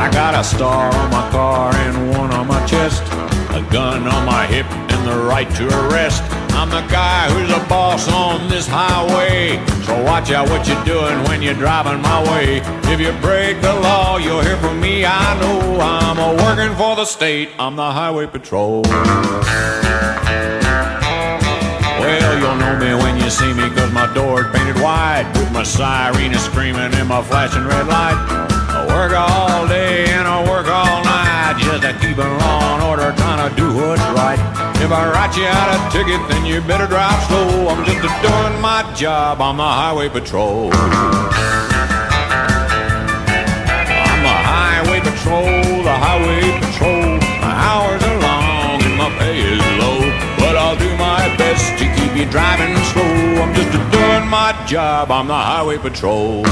I got a star on my car and one on my chest, a gun on my hip and the right to arrest. I'm the guy who's the boss on this highway, so watch out what you're doing when you're driving my way. If you break the law, you'll hear from me, I know. I'm a working for the state, I'm the highway patrol. Well, you'll know me when you see me, cause my door's painted white, with my siren is screaming and my flashing red light. I work all day and I work all night, just to keep in law and order, trying to do what's right. If I write you out a ticket, then you better drive slow. I'm just doing my job, I'm the highway patrol. I'm the highway patrol, the highway patrol. My hours are long and my pay is low, but I'll do my best to keep you driving slow. I'm just doing my job, I'm the highway patrol.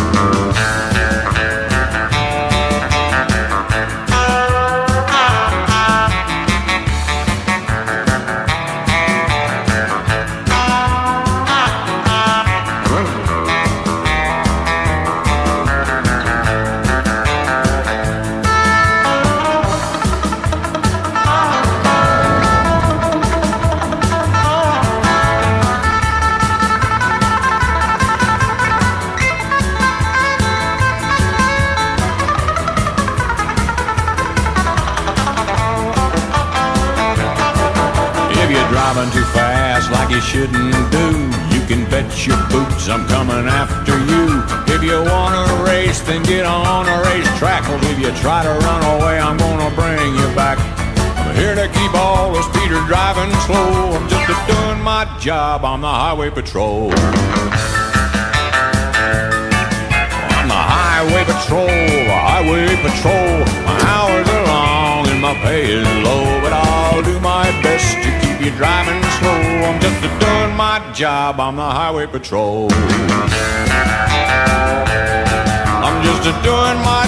Driving too fast like you shouldn't do, you can bet your boots I'm coming after you. If you wanna race, then get on a racetrack, cause if you try to run away, I'm gonna bring you back. I'm here to keep all the speeders driving slow. I'm just doing my job, I'm the highway patrol. I'm the highway patrol, the highway patrol. My hours are long and my pay is low, but I'll do my best to keep you driving slow. I'm just doing my job, I'm the highway patrol. I'm just doing my